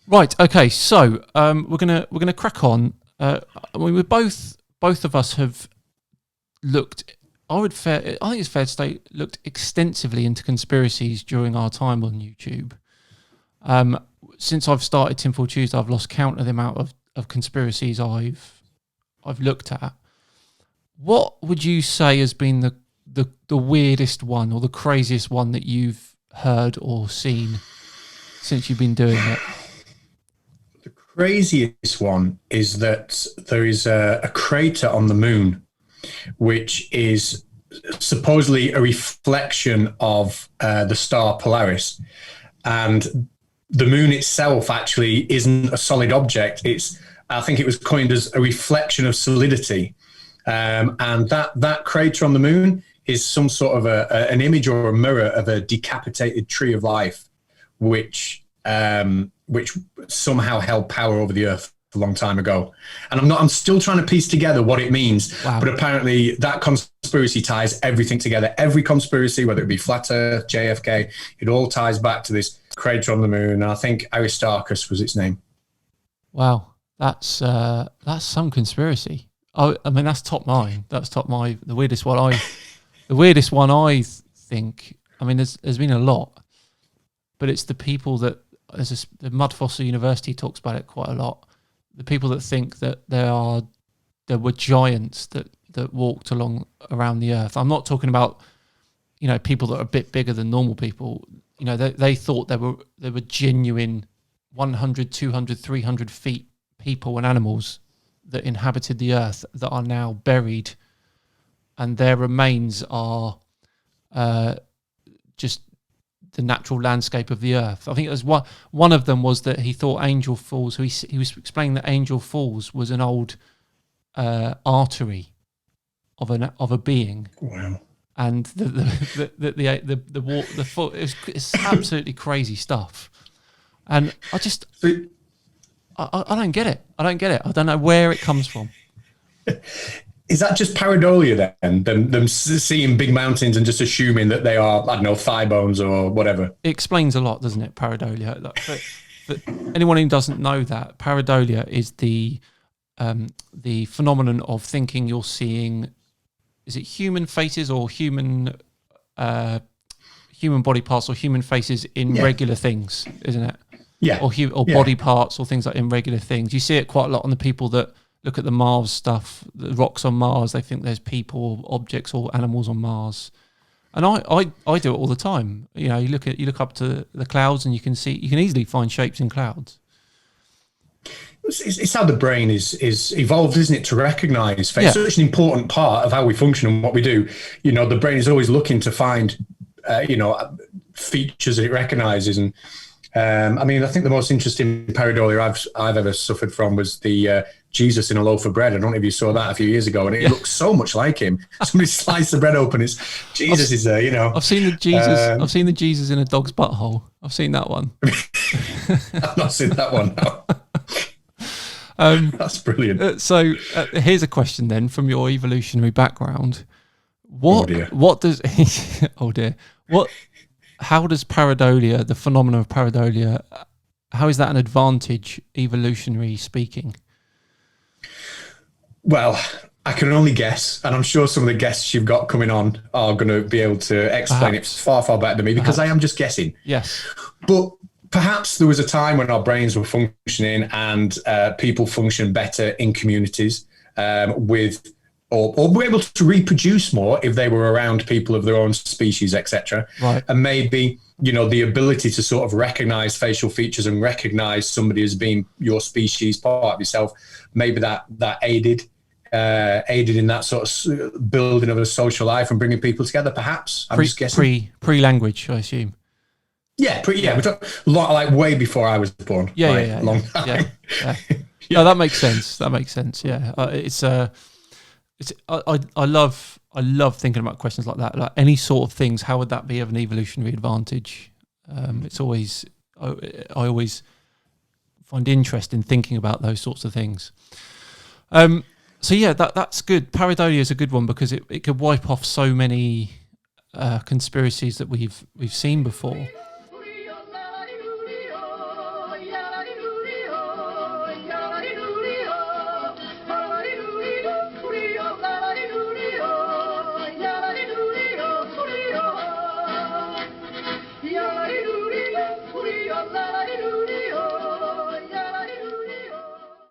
Right. Okay. So we're gonna crack on. We both of us have looked. I think it's fair to say looked extensively into conspiracies during our time on YouTube. Since I've started Tinfoil Tuesday, I've lost count of the amount of conspiracies I've looked at. What would you say has been the weirdest one or the craziest one that you've heard or seen since you've been doing it? The craziest one is that there is a crater on the moon, which is supposedly a reflection of the star Polaris. And the moon itself actually isn't a solid object. I think it was coined as a reflection of solidity. And that crater on the moon is some sort of an image or a mirror of a decapitated tree of life, which somehow held power over the earth a long time ago. And I'm still trying to piece together what it means. Wow. But apparently that conspiracy ties everything together. Every conspiracy, whether it be Flat Earth, JFK, it all ties back to this crater on the moon. And I think Aristarchus was its name. Wow, that's some conspiracy. I mean, that's top mine. That's top my the weirdest one I think. I mean, there's been a lot, but it's the people that the Mud Fossil University talks about it quite a lot. The people that think that there were giants that walked around the earth. I'm not talking about, people that are a bit bigger than normal people. They thought there were genuine 100, 200, 300 feet people and animals that inhabited the earth that are now buried, and their remains are just the natural landscape of the earth. I think it was one of them was that he thought Angel Falls. So he was explaining that Angel Falls was an old artery of a being. Wow. And the foot, it's absolutely crazy stuff. And I don't get it. I don't know where it comes from. Is that just pareidolia then? Them seeing big mountains and just assuming that they are, I don't know, thigh bones or whatever? It explains a lot, doesn't it, pareidolia? For anyone who doesn't know that, pareidolia is the phenomenon of thinking you're seeing, is it human faces or human body parts or human faces in regular things, isn't it? Yeah. Or body parts or things like in regular things. You see it quite a lot on the people that look at the Mars stuff, the rocks on Mars. They think there's people, or objects, or animals on Mars. And I do it all the time. You look up to the clouds and you can easily find shapes in clouds. It's how the brain is evolved, isn't it, to recognise face? Yeah. Such an important part of how we function and what we do. The brain is always looking to find, features that it recognises. And I think the most interesting pareidolia I've ever suffered from was the Jesus in a loaf of bread. I don't know if you saw that a few years ago, and it looks so much like him. Somebody sliced the bread open. Jesus is there, I've seen the Jesus. I've seen the Jesus in a dog's butthole. I've seen that one. I've not seen that one. No. That's brilliant. So here's a question then from your evolutionary background. What does how does pareidolia, the phenomenon of pareidolia, how is that an advantage, evolutionary speaking? Well, I can only guess, and I'm sure some of the guests you've got coming on are going to be able to explain it far, far better than me, because I am just guessing. Yes. But perhaps there was a time when our brains were functioning and people function better in communities or were able to reproduce more if they were around people of their own species, etc. Right. And maybe, the ability to sort of recognize facial features and recognize somebody as being your species, part of yourself, maybe that aided in that sort of building of a social life and bringing people together, perhaps. I'm just guessing. Pre-language, I assume. Yeah, we talk a lot, like way before I was born. Yeah. Long time. Yeah. No, that makes sense. Yeah, I love thinking about questions like that. Like any sort of things, how would that be of an evolutionary advantage? It's always I always find interest in thinking about those sorts of things. So yeah, that's good. Pareidolia is a good one because it could wipe off so many conspiracies that we've seen before.